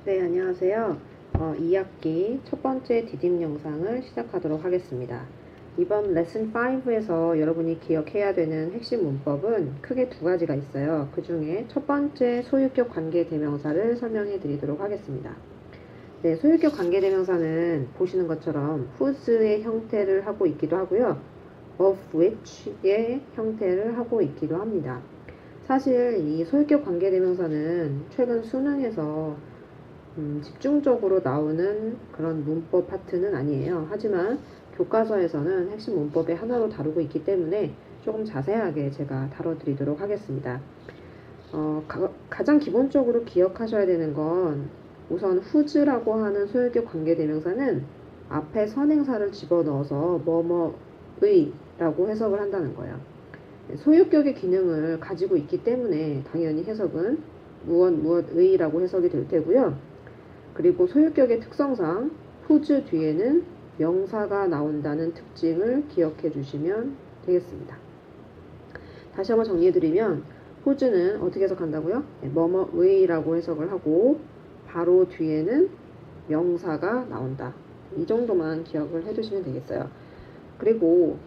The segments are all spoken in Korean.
네, 안녕하세요. 2학기 첫 번째 디딤 영상을 시작하도록 하겠습니다. 이번 레슨 5에서 여러분이 기억해야 되는 핵심 문법은 크게 두 가지가 있어요. 그 중에 첫 번째 소유격 관계대명사를 설명해 드리도록 하겠습니다. 네, 소유격 관계대명사는 보시는 것처럼 whose의 형태를 하고 있기도 하고요. of which의 형태를 하고 있기도 합니다. 사실 이 소유격 관계대명사는 최근 수능에서 집중적으로 나오는 그런 문법 파트는 아니에요. 하지만 교과서에서는 핵심 문법의 하나로 다루고 있기 때문에 조금 자세하게 제가 다뤄드리도록 하겠습니다. 가장 기본적으로 기억하셔야 되는 건 우선 whose라고 하는 소유격 관계대명사는 앞에 선행사를 집어넣어서 뭐뭐의 라고 해석을 한다는 거예요. 소유격의 기능을 가지고 있기 때문에 당연히 해석은 무엇의 라고 해석이 될 테고요. 그리고 소유격의 특성상 whose 뒤에는 명사가 나온다는 특징을 기억해 주시면 되겠습니다. 다시 한번 정리해드리면 whose는 어떻게 해석한다고요? 뭐뭐의 라고 해석을 하고 바로 뒤에는 명사가 나온다. 이 정도만 기억을 해두시면 되겠어요. 그리고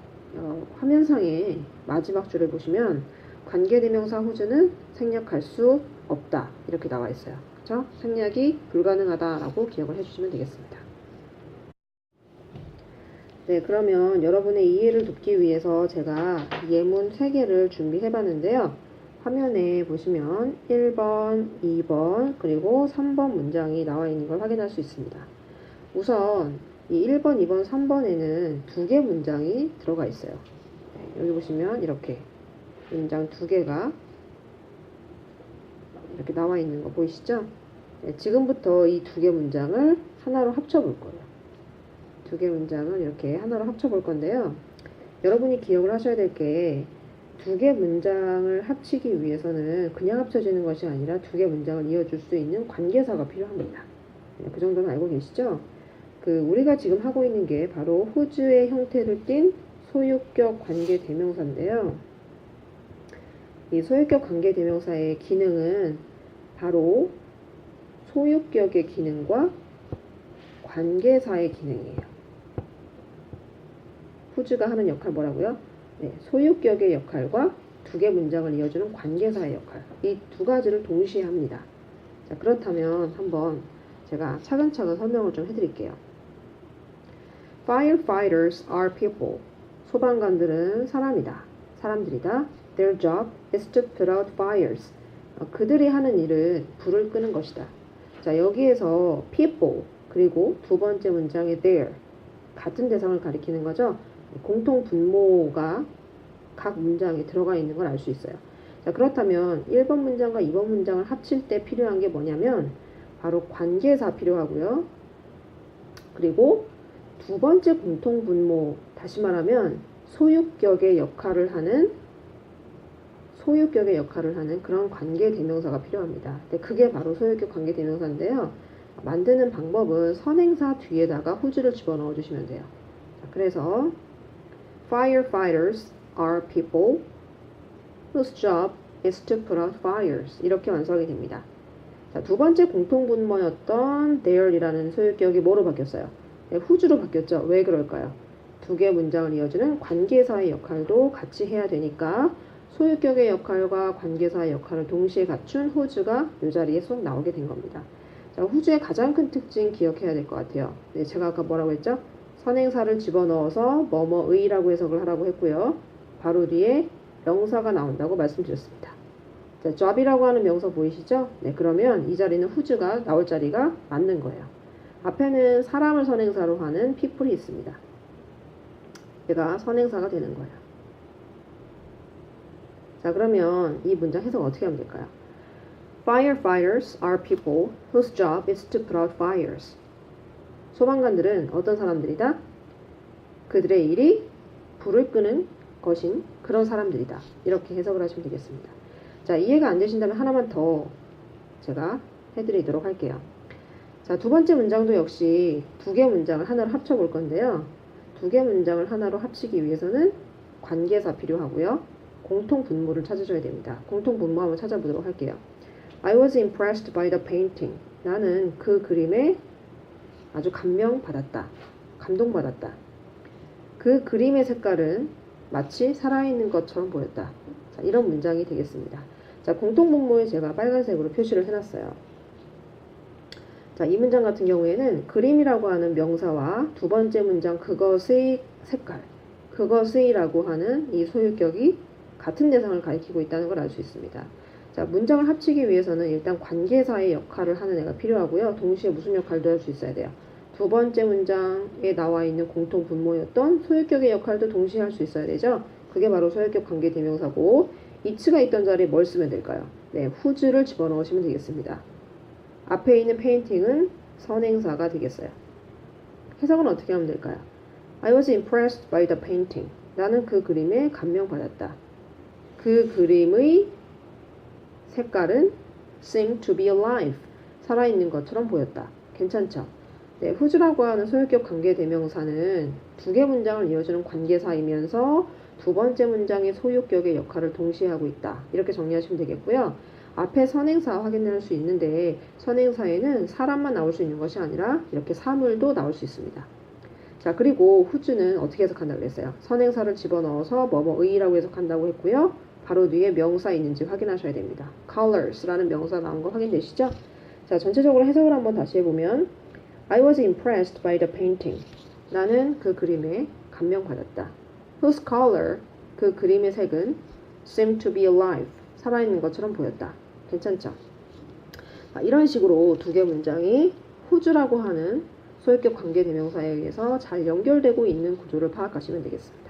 화면상의 마지막 줄을 보시면 관계대명사 whose는 생략할 수 없다 이렇게 나와 있어요. 그렇죠? 생략이 불가능하다라고 기억을 해주시면 되겠습니다. 네, 그러면 여러분의 이해를 돕기 위해서 제가 예문 3개를 준비해 봤는데요. 화면에 보시면 1번, 2번, 그리고 3번 문장이 나와 있는 걸 확인할 수 있습니다. 우선 이 1번, 2번, 3번에는 2개 문장이 들어가 있어요. 네, 여기 보시면 이렇게 문장 2개가 이렇게 나와 있는 거 보이시죠? 네, 지금부터 이 2개 문장을 하나로 합쳐 볼 거예요. 2개 문장을 이렇게 하나로 합쳐 볼 건데요. 여러분이 기억을 하셔야 될 게 2개 문장을 합치기 위해서는 그냥 합쳐지는 것이 아니라 2개 문장을 이어줄 수 있는 관계사가 필요합니다. 네, 그 정도는 알고 계시죠? 우리가 지금 하고 있는 게 바로 whose의 형태를 띤 소유격 관계대명사인데요. 이 소유격 관계대명사의 기능은 바로 소유격의 기능과 관계사의 기능이에요. whose가 하는 역할 뭐라고요? 네, 소유격의 역할과 2개 문장을 이어주는 관계사의 역할. 이 2가지를 동시에 합니다. 자, 그렇다면 한번 제가 차근차근 설명을 좀 해드릴게요. Firefighters are people. 소방관들은 사람들이다. Their job is to put out fires. 그들이 하는 일은 불을 끄는 것이다. 자, 여기에서 people 그리고 두 번째 문장의 their 같은 대상을 가리키는 거죠. 공통 분모가 각 문장에 들어가 있는 걸 알 수 있어요. 자, 그렇다면 1번 문장과 2번 문장을 합칠 때 필요한 게 뭐냐면 바로 관계사 필요하고요. 그리고 두 번째 공통 분모, 다시 말하면 소유격의 역할을 하는 그런 관계대명사가 필요합니다. 그게 바로 소유격 관계대명사인데요. 만드는 방법은 선행사 뒤에다가 whose를 집어넣어 주시면 돼요. 자, 그래서 Firefighters are people whose job is to put out fires. 이렇게 완성이 됩니다. 자, 두 번째 공통분모였던 their이라는 소유격이 뭐로 바뀌었어요? 네, whose로 바뀌었죠. 왜 그럴까요? 2개 문장을 이어주는 관계사의 역할도 같이 해야 되니까 소유격의 역할과 관계사의 역할을 동시에 갖춘 whose가 이 자리에 쏙 나오게 된 겁니다. 자, whose의 가장 큰 특징 기억해야 될 것 같아요. 네, 제가 아까 뭐라고 했죠? 선행사를 집어넣어서 뭐뭐의라고 해석을 하라고 했고요. 바로 뒤에 명사가 나온다고 말씀드렸습니다. 자, job이라고 하는 명사 보이시죠? 네, 그러면 이 자리는 whose가 나올 자리가 맞는 거예요. 앞에는 사람을 선행사로 하는 people이 있습니다. 얘가 선행사가 되는 거예요. 자, 그러면 이 문장 해석 어떻게 하면 될까요? Firefighters are people whose job is to put out fires. 소방관들은 어떤 사람들이다? 그들의 일이 불을 끄는 것인 그런 사람들이다. 이렇게 해석을 하시면 되겠습니다. 자, 이해가 안 되신다면 하나만 더 제가 해드리도록 할게요. 자, 두 번째 문장도 역시 2개 문장을 하나로 합쳐 볼 건데요. 2개 문장을 하나로 합치기 위해서는 관계사 필요하고요. 공통 분모를 찾으셔야 됩니다. 공통 분모 한번 찾아보도록 할게요. I was impressed by the painting. 나는 그 그림에 아주 감명받았다. 감동받았다. 그 그림의 색깔은 마치 살아있는 것처럼 보였다. 자, 이런 문장이 되겠습니다. 자, 공통분모에 제가 빨간색으로 표시를 해놨어요. 자, 이 문장 같은 경우에는 그림이라고 하는 명사와 두 번째 문장 그것의 색깔, 그것의라고 하는 이 소유격이 같은 대상을 가리키고 있다는 걸 알 수 있습니다. 자, 문장을 합치기 위해서는 일단 관계사의 역할을 하는 애가 필요하고요. 동시에 무슨 역할도 할 수 있어야 돼요. 두 번째 문장에 나와 있는 공통 분모였던 소유격의 역할도 동시에 할 수 있어야 되죠. 그게 바로 소유격 관계 대명사고, it가 있던 자리에 뭘 쓰면 될까요? 네, whose를 집어넣으시면 되겠습니다. 앞에 있는 painting은 선행사가 되겠어요. 해석은 어떻게 하면 될까요? I was impressed by the painting. 나는 그 그림에 감명받았다. 그 그림의 색깔은 seemed to be alive. 살아있는 것처럼 보였다. 괜찮죠? 네, whose라고 하는 소유격 관계 대명사는 두 개 문장을 이어주는 관계사이면서 두 번째 문장의 소유격의 역할을 동시에 하고 있다. 이렇게 정리하시면 되겠고요. 앞에 선행사 확인할 수 있는데 선행사에는 사람만 나올 수 있는 것이 아니라 이렇게 사물도 나올 수 있습니다. 자, 그리고 whose는 어떻게 해석한다고 그랬어요? 선행사를 집어넣어서 뭐뭐의라고 해석한다고 했고요. 바로 뒤에 명사 있는지 확인하셔야 됩니다. colors라는 명사 나온 거 확인되시죠? 자, 전체적으로 해석을 한번 다시 해보면 I was impressed by the painting. 나는 그 그림에 감명받았다. Whose color? 그 그림의 색은 seemed to be alive. 살아있는 것처럼 보였다. 괜찮죠? 이런 식으로 두 개 문장이 whose라고 하는 소유격 관계 대명사에 의해서 잘 연결되고 있는 구조를 파악하시면 되겠습니다.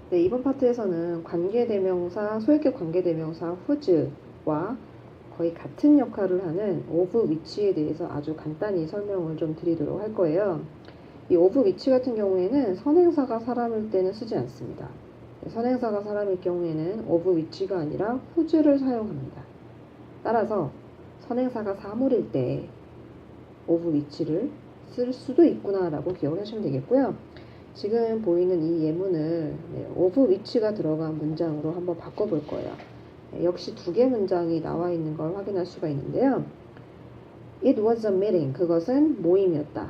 네, 이번 파트에서는 관계 대명사, 소유격 관계 대명사 whose와 거의 같은 역할을 하는 of which에 대해서 아주 간단히 설명을 좀 드리도록 할 거예요. 이 of which 같은 경우에는 선행사가 사람일 때는 쓰지 않습니다. 선행사가 사람일 경우에는 of which가 아니라 whose를 사용합니다. 따라서 선행사가 사물일 때 of which를 쓸 수도 있구나 라고 기억을 하시면 되겠고요. 지금 보이는 이 예문을 of which가 들어간 문장으로 한번 바꿔볼 거예요. 역시 두 개 문장이 나와 있는 걸 확인할 수가 있는데요. It was a meeting. 그것은 모임이었다.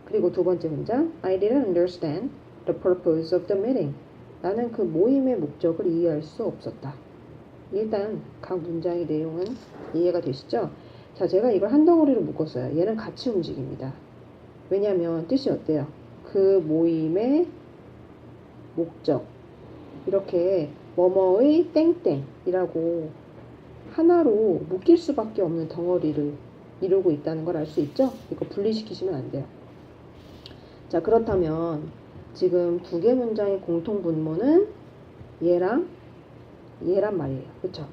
그리고 두 번째 문장 I didn't understand the purpose of the meeting. 나는 그 모임의 목적을 이해할 수 없었다. 일단 각 문장의 내용은 이해가 되시죠? 자, 제가 이걸 한 덩어리로 묶었어요. 얘는 같이 움직입니다. 왜냐하면 뜻이 어때요? 그 모임의 목적. 이렇게 뭐뭐의 땡땡이라고 하나로 묶일 수밖에 없는 덩어리를 이루고 있다는 걸 알 수 있죠? 이거 분리시키시면 안 돼요. 자, 그렇다면 지금 두 개 문장의 공통 분모는 얘랑 말이에요. 그쵸?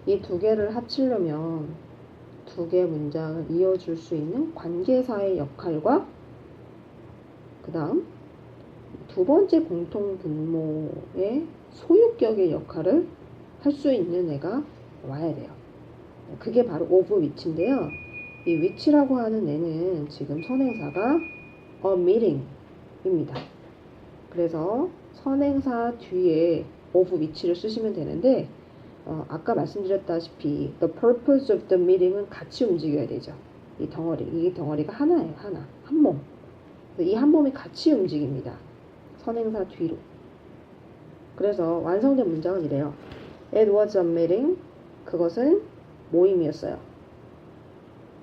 이 두 개를 합치려면 두 개 문장을 이어줄 수 있는 관계사의 역할과 그 다음 두 번째 공통 분모의 소유격의 역할을 할 수 있는 애가 와야 돼요. 그게 바로 of which인데요. 이 which라고 하는 애는 지금 선행사가 a meeting입니다. 그래서 선행사 뒤에 of which를 쓰시면 되는데 아까 말씀드렸다시피 the purpose of the meeting은 같이 움직여야 되죠. 이 덩어리가 하나예요. 한 몸. 이 한 몸이 같이 움직입니다. 선행사 뒤로. 그래서 완성된 문장은 이래요. It was a meeting. 그것은 모임이었어요.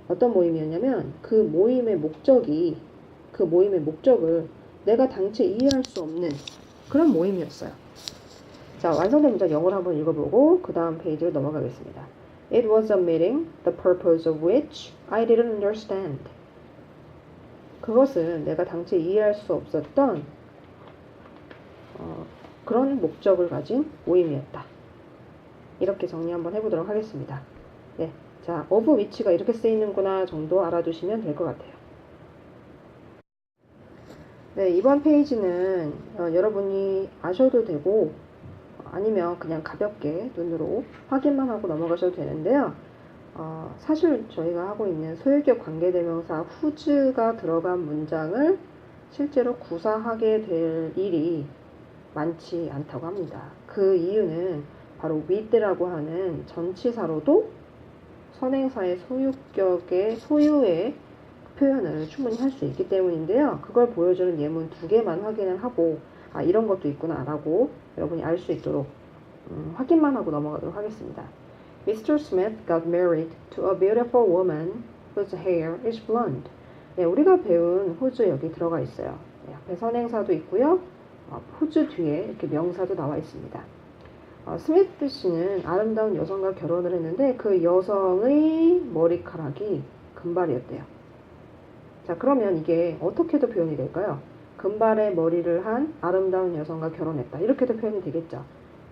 어떤 모임이었냐면 그 모임의 목적을 내가 당최 이해할 수 없는 그런 모임이었어요. 자, 완성된 문장 영어로 한번 읽어보고 그 다음 페이지로 넘어가겠습니다. It was a meeting, the purpose of which I didn't understand. 그것은 내가 당최 이해할 수 없었던 그런 목적을 가진 모임이었다. 이렇게 정리 한번 해보도록 하겠습니다. 네, 자, of which가 이렇게 쓰이는구나 정도 알아두시면 될 것 같아요. 네, 이번 페이지는 여러분이 아셔도 되고 아니면 그냥 가볍게 눈으로 확인만 하고 넘어가셔도 되는데요. 사실 저희가 하고 있는 소유격 관계대명사 whose가 들어간 문장을 실제로 구사하게 될 일이 많지 않다고 합니다. 그 이유는 바로 with라고 하는 전치사로도 선행사의 소유격의 소유의 표현을 충분히 할 수 있기 때문인데요. 그걸 보여주는 예문 2개만 확인을 하고 이런 것도 있구나 라고 여러분이 알 수 있도록 확인만 하고 넘어가도록 하겠습니다. Mr. Smith got married to a beautiful woman whose hair is blonde. 네, 우리가 배운 whose 여기 들어가 있어요. 네, 앞에 선행사도 있고요. whose 뒤에 이렇게 명사도 나와 있습니다. 스미트 씨는 아름다운 여성과 결혼을 했는데 그 여성의 머리카락이 금발이었대요. 자, 그러면 이게 어떻게도 표현이 될까요? 금발의 머리를 한 아름다운 여성과 결혼했다. 이렇게도 표현이 되겠죠.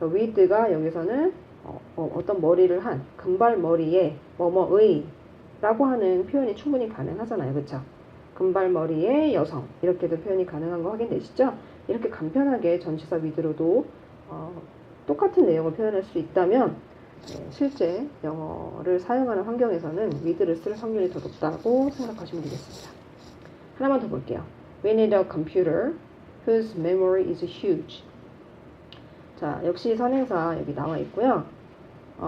with가 여기서는 어떤 머리를 한 금발 머리에 뭐뭐의 라고 하는 표현이 충분히 가능하잖아요. 그쵸? 금발 머리의 여성 이렇게도 표현이 가능한 거 확인되시죠? 이렇게 간편하게 전치사 with로도 똑같은 내용을 표현할 수 있다면 실제 영어를 사용하는 환경에서는 with를 쓸 확률이 더 높다고 생각하시면 되겠습니다. 하나만 더 볼게요. We need a computer whose memory is huge. 자, 역시 선행사 여기 나와 있고요.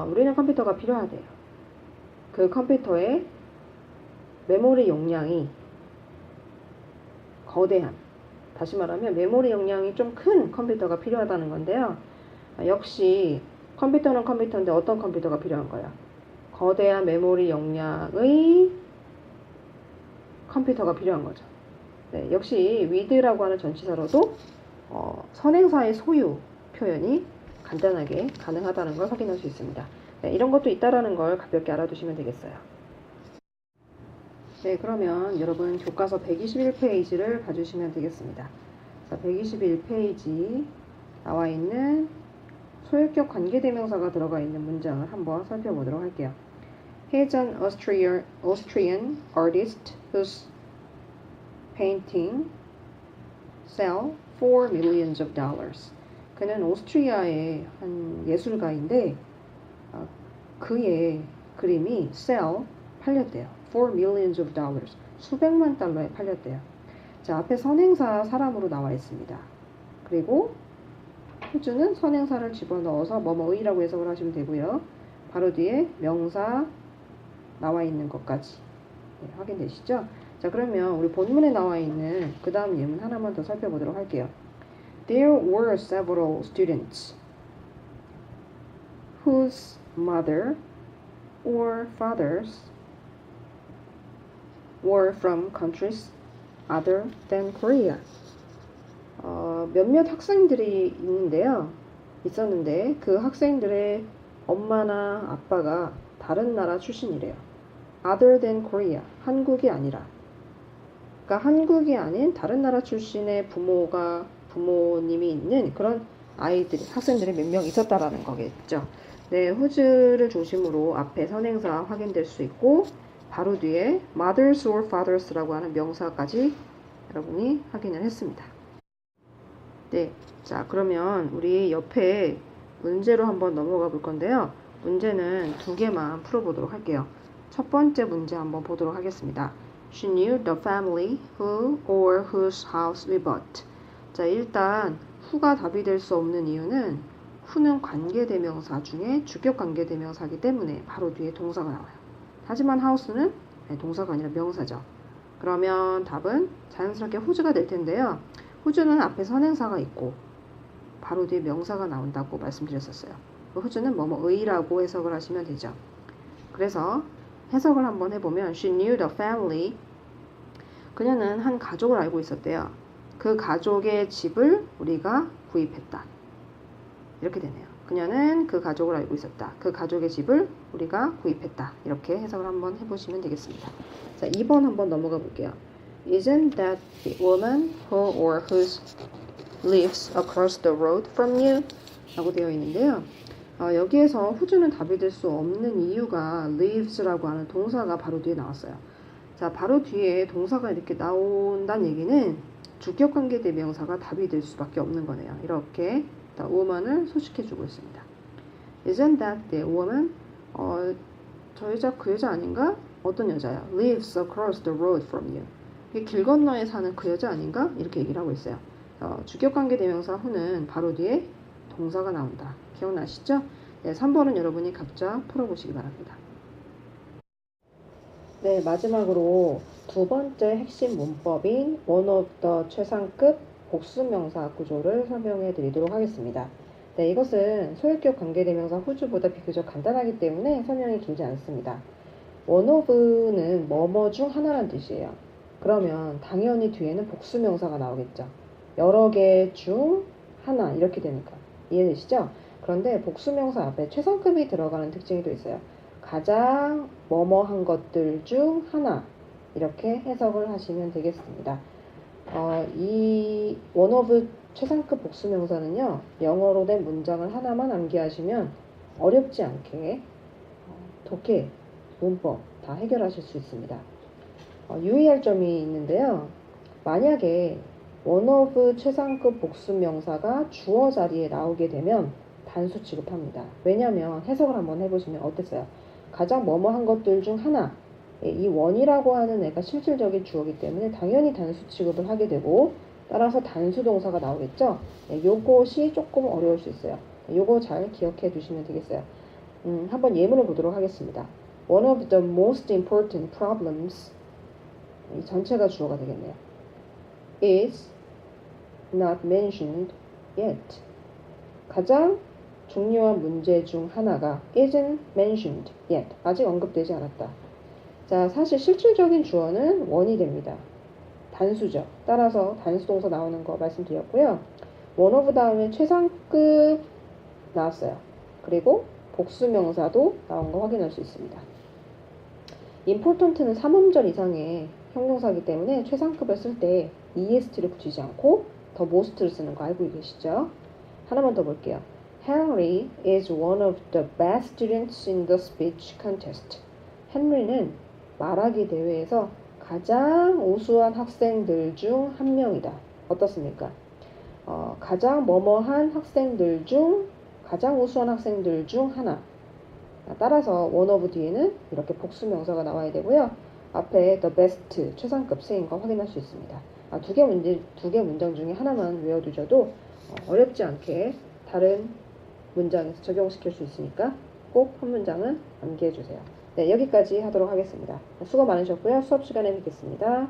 우리는 컴퓨터가 필요하대요. 그 컴퓨터의 메모리 용량이 거대한, 다시 말하면 메모리 용량이 좀 큰 컴퓨터가 필요하다는 건데요. 역시 컴퓨터는 컴퓨터인데 어떤 컴퓨터가 필요한 거야? 거대한 메모리 용량의 컴퓨터가 필요한 거죠. 네, 역시 with라고 하는 전치사로도 선행사의 소유 표현이 간단하게 가능하다는 걸 확인할 수 있습니다. 네, 이런 것도 있다라는 걸 가볍게 알아두시면 되겠어요. 네, 그러면 여러분 교과서 121페이지를 봐주시면 되겠습니다. 자, 121페이지 나와 있는 소유격 관계대명사가 들어가 있는 문장을 한번 살펴보도록 할게요. He is an Austrian artist whose painting sell for millions of dollars. 그는 오스트리아의 한 예술가인데 그의 그림이 sell 팔렸대요. For millions of dollars. 수백만 달러에 팔렸대요. 자, 앞에 선행사 사람으로 나와 있습니다. 그리고 whose는 선행사를 집어넣어서 뭐뭐의라고 해석을 하시면 되고요. 바로 뒤에 명사 나와 있는 것까지 확인되시죠? 자, 그러면 우리 본문에 나와 있는 그 다음 예문 하나만 더 살펴보도록 할게요. There were several students whose mother or fathers were from countries other than Korea. 몇몇 학생들이 있었는데 그 학생들의 엄마나 아빠가 다른 나라 출신이래요. Other than Korea. 한국이 아니라. 그러니까 한국이 아닌 다른 나라 출신의 부모님이 있는 그런 학생들이 몇 명 있었다라는 거겠죠. 네, whose를 중심으로 앞에 선행사 확인될 수 있고 바로 뒤에 mothers or fathers라고 하는 명사까지 여러분이 확인을 했습니다. 네, 자, 그러면 우리 옆에 문제로 한번 넘어가 볼 건데요. 문제는 2개만 풀어보도록 할게요. 첫 번째 문제 한번 보도록 하겠습니다. She knew the family who or whose house we bought. 자, 일단 who가 답이 될 수 없는 이유는 who는 관계대명사 중에 주격 관계대명사이기 때문에 바로 뒤에 동사가 나와요. 하지만 house는 동사가 아니라 명사죠. 그러면 답은 자연스럽게 whose가 될 텐데요. whose는 앞에 선행사가 있고 바로 뒤에 명사가 나온다고 말씀드렸었어요. whose는 뭐뭐의라고 해석을 하시면 되죠. 그래서 해석을 한번 해보면 She knew the family. 그녀는 한 가족을 알고 있었대요. 그 가족의 집을 우리가 구입했다. 이렇게 되네요. 그녀는 그 가족을 알고 있었다. 그 가족의 집을 우리가 구입했다. 이렇게 해석을 한번 해보시면 되겠습니다. 자, 2번 한번 넘어가 볼게요. Isn't that the woman who or whose lives across the road from you? 라고 되어 있는데요. 여기에서 whose는 답이 될 수 없는 이유가 lives라고 하는 동사가 바로 뒤에 나왔어요. 자, 바로 뒤에 동사가 이렇게 나온다는 얘기는 주격관계 대명사가 답이 될 수밖에 없는 거네요. 이렇게 woman을 소식해주고 있습니다. Isn't that the woman? 저 여자 그 여자 아닌가? 어떤 여자야? Lives across the road from you. 길 건너에 사는 그 여자 아닌가? 이렇게 얘기를 하고 있어요. 주격관계 대명사 who는 바로 뒤에 동사가 나온다. 기억나시죠? 네, 3번은 여러분이 각자 풀어보시기 바랍니다. 네, 마지막으로 두 번째 핵심 문법인 one of the 최상급 복수명사 구조를 설명해 드리도록 하겠습니다. 네, 이것은 소유격 관계대명사 whose보다 비교적 간단하기 때문에 설명이 길지 않습니다. one of는 뭐뭐 중 하나란 뜻이에요. 그러면 당연히 뒤에는 복수명사가 나오겠죠. 여러 개 중 하나 이렇게 되니까 이해되시죠? 그런데 복수명사 앞에 최상급이 들어가는 특징이 또 있어요. 가장 뭐뭐한 것들 중 하나 이렇게 해석을 하시면 되겠습니다. 이 one of 최상급 복수명사는요, 영어로 된 문장을 하나만 암기하시면 어렵지 않게 독해, 문법 다 해결하실 수 있습니다. 유의할 점이 있는데요. 만약에 one of 최상급 복수명사가 주어 자리에 나오게 되면 단수 취급합니다. 왜냐하면 해석을 한번 해보시면 어땠어요? 가장 뭐뭐한 것들 중 하나, 이 원이라고 하는 애가 실질적인 주어이기 때문에 당연히 단수 취급을 하게 되고 따라서 단수 동사가 나오겠죠? 요것이 조금 어려울 수 있어요. 요거 잘 기억해 두시면 되겠어요. 한번 예문을 보도록 하겠습니다. One of the most important problems, 이 전체가 주어가 되겠네요. is not mentioned yet. 가장 중요한 문제 중 하나가 isn't mentioned yet. 아직 언급되지 않았다. 자, 사실 실질적인 주어는 원이 됩니다. 단수죠. 따라서 단수 동사 나오는 거 말씀드렸고요. one of 다음에 최상급 나왔어요. 그리고 복수명사도 나온 거 확인할 수 있습니다. important는 3음절 이상의 형용사이기 때문에 최상급을 쓸 때 est를 붙이지 않고 더 most를 쓰는 거 알고 계시죠? 하나만 더 볼게요. Henry is one of the best students in the speech contest. 헨리는 말하기 대회에서 가장 우수한 학생들 중 한 명이다. 어떻습니까? 가장 뭐뭐한 학생들 중 가장 우수한 학생들 중 하나. 따라서 one of 뒤에는 이렇게 복수명사가 나와야 되고요. 앞에 the best 최상급 쓰인 거 확인할 수 있습니다. 두 개 문장 중에 하나만 외워두셔도 어렵지 않게 다른 문장에서 적용시킬 수 있으니까 꼭 한 문장은 암기해 주세요. 네, 여기까지 하도록 하겠습니다. 수고 많으셨고요. 수업 시간에 뵙겠습니다.